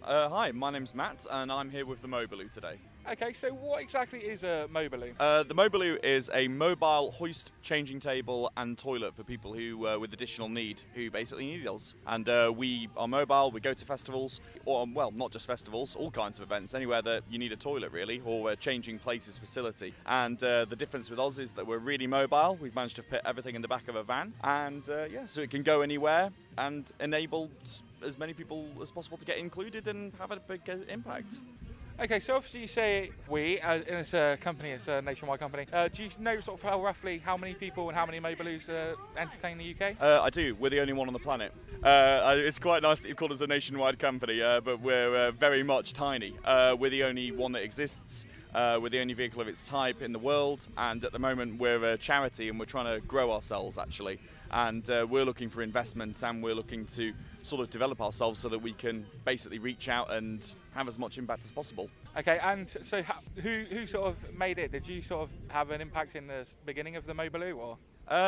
Hi, my name's Matt and I'm here with the Mobiloo today. Okay, so what exactly is a Mobiloo? The Mobiloo is a mobile hoist, changing table and toilet for people who, with additional need, who basically need us. And we are mobile, we go to festivals, or well, not just festivals, all kinds of events, anywhere that you need a toilet really, or a changing places facility. And the difference with us is that we're really mobile. We've managed to fit everything in the back of a van, and yeah, so it can go anywhere and enable as many people as possible to get included and have a big impact. Okay, so obviously you say we, it's a company, it's a nationwide company. Do you know sort of roughly how many people and how many Mobiloos entertain the UK? I do. We're the only one on the planet. It's quite nice that you've called us a nationwide company, but we're very much tiny. We're the only one that exists. We're the only vehicle of its type in the world, and at the moment we're a charity and we're trying to grow ourselves actually. And we're looking for investment and we're looking to sort of develop ourselves so that we can basically reach out and have as much impact as possible. Okay, and so who sort of made it? Did you sort of have an impact in the beginning of the Mobiloo, or?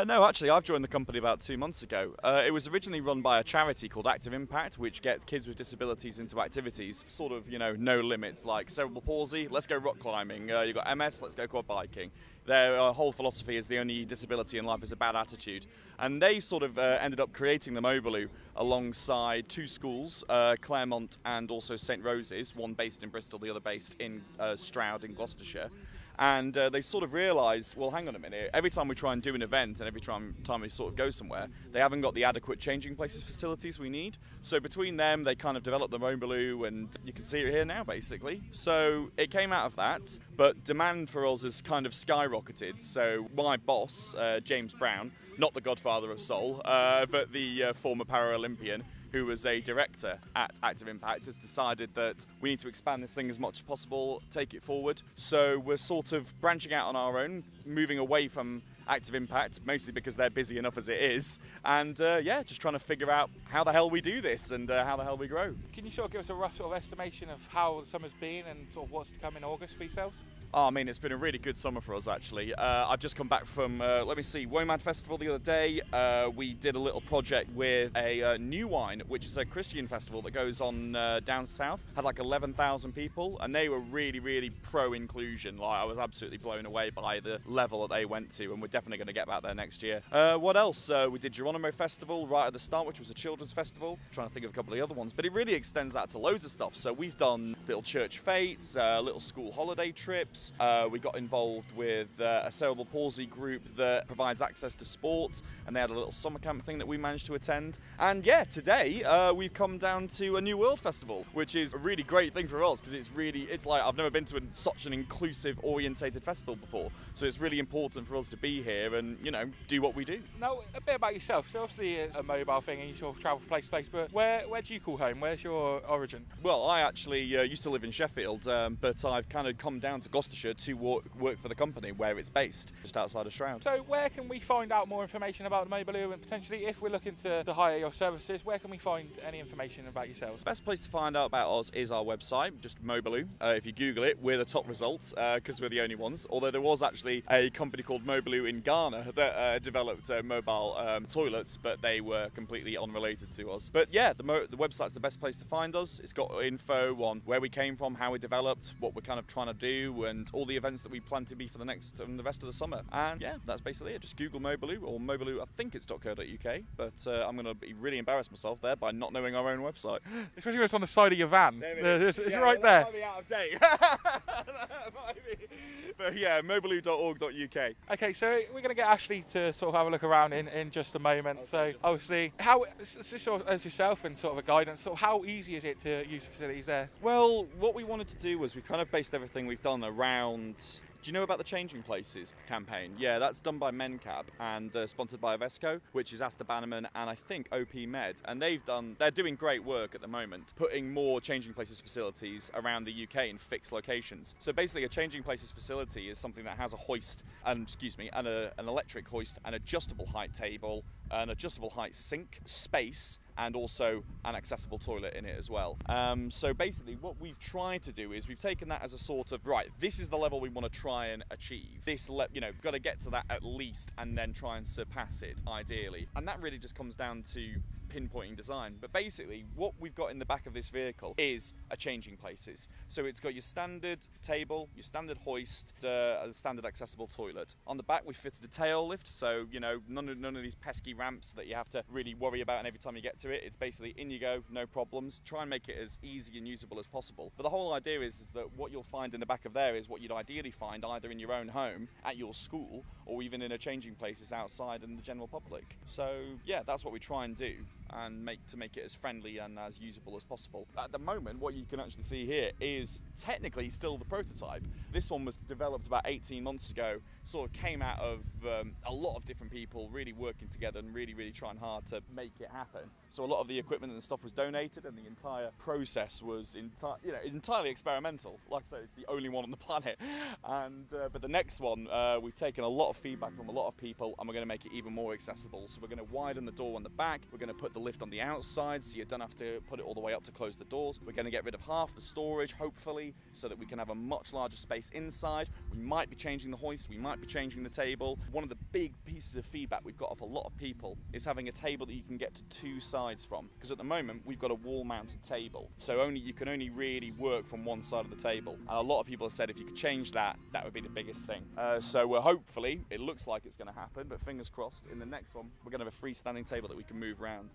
No, actually, I've joined the company about 2 months ago. It was originally run by a charity called Active Impact, which gets kids with disabilities into activities, sort of, you know, no limits, like cerebral palsy, let's go rock climbing, you've got MS, let's go quad biking. Their whole philosophy is the only disability in life is a bad attitude. And they sort of ended up creating the Mobiloo alongside 2 schools, Claremont and also St Rose's, one based in Bristol, the other based in Stroud in Gloucestershire. And they sort of realised, well, hang on a minute, every time we try and do an event and every time we sort of go somewhere, they haven't got the adequate changing places facilities we need. So between them, they kind of developed the Mobiloo, and you can see it here now, basically. So it came out of that, but demand for us has kind of skyrocketed. So my boss, James Brown, not the godfather of soul, but the former Paralympian, who was a director at Active Impact, has decided that we need to expand this thing as much as possible, take it forward. So we're sort of branching out on our own, moving away from Active Impact, mostly because they're busy enough as it is, and yeah, just trying to figure out how the hell we do this and how the hell we grow. Can you sort of give us a rough sort of estimation of how the summer's been and sort of what's to come in August for yourselves? Oh, I mean, it's been a really good summer for us, actually. I've just come back from, let me see, Womad Festival the other day. We did a little project with a New Wine, which is a Christian festival that goes on down south. Had like 11,000 people, and they were really, really pro-inclusion. Like, I was absolutely blown away by the level that they went to, and we're definitely going to get back there next year. What else? We did Geronimo Festival right at the start, which was a children's festival. I'm trying to think of a couple of the other ones, but it really extends out to loads of stuff. So we've done little church fetes, little school holiday trips. We got involved with a cerebral palsy group that provides access to sports, and they had a little summer camp thing that we managed to attend. And yeah, today we've come down to a New World Festival, which is a really great thing for us because it's like I've never been to such an inclusive orientated festival before. So it's really important for us to be here and, you know, do what we do. Now, a bit about yourself. So obviously it's a mobile thing and you sort of travel from place to place, but where do you call home? Where's your origin? Well, I actually used to live in Sheffield, but I've kind of come down to Gloucestershire to work for the company where it's based, just outside of Stroud. So where can we find out more information about the Mobiloo, and potentially if we're looking to hire your services, where can we find any information about yourselves? Best place to find out about us is our website, just Mobiloo. If you Google it, we're the top results because we're the only ones, although there was actually a company called Mobiloo in Ghana that developed mobile toilets, but they were completely unrelated to us. But yeah, the website's the best place to find us. It's got info on where we came from, how we developed, what we're kind of trying to do, and all the events that we plan to be for the rest of the summer. And yeah, that's basically it. Just Google Mobiloo or Mobiloo, I think it's .co.uk, but I'm going to be really embarrass myself there by not knowing our own website. Especially when it's on the side of your van. It's yeah, right there. That might be out of date. That might be. But yeah, mobiloo.org.uk. Okay, so we're going to get Ashley to sort of have a look around in just a moment. Okay. So obviously, how, sort of, as yourself and sort of a guidance, sort of how easy is it to use the facilities there? Well, what we wanted to do was we kind of based everything we've done around. Do you know about the Changing Places campaign? Yeah, that's done by MENCAB and sponsored by Avesco, which is Asta Bannerman and I think OP Med. And they're doing great work at the moment, putting more Changing Places facilities around the UK in fixed locations. So basically a Changing Places facility is something that has a hoist, and an electric hoist, an adjustable height table, an adjustable height sink, space, and also an accessible toilet in it as well. So basically what we've tried to do is we've taken that as a sort of, right, this is the level we want to try and achieve. This, got to get to that at least and then try and surpass it, ideally. And that really just comes down to pinpointing design. But basically, what we've got in the back of this vehicle is a changing places. So it's got your standard table, your standard hoist, a standard accessible toilet. On the back, we fitted a tail lift, so you know none of these pesky ramps that you have to really worry about, and every time you get to it, it's basically in you go, no problems. Try and make it as easy and usable as possible. But the whole idea is that what you'll find in the back of there is what you'd ideally find either in your own home, at your school, or even in a changing places outside in the general public. So yeah, that's what we try and do, and make it as friendly and as usable as possible. At the moment, what you can actually see here is technically still the prototype. This one was developed about 18 months ago, sort of came out of a lot of different people really working together and really trying hard to make it happen. So a lot of the equipment and stuff was donated, and the entire process was entirely experimental. Like I said, it's the only one on the planet. And but the next one, we've taken a lot of feedback from a lot of people, and we're going to make it even more accessible. So we're going to widen the door on the back. We're going to put the lift on the outside, so you don't have to put it all the way up to close the doors. We're going to get rid of half the storage, hopefully, so that we can have a much larger space inside. We might be changing the hoist, we might be changing the table. One of the big pieces of feedback we've got off a lot of people is having a table that you can get to two sides from, because at the moment we've got a wall-mounted table, so you can only really work from one side of the table. And a lot of people have said if you could change that, that would be the biggest thing. So hopefully, it looks like it's going to happen, but fingers crossed, in the next one we're going to have a freestanding table that we can move around.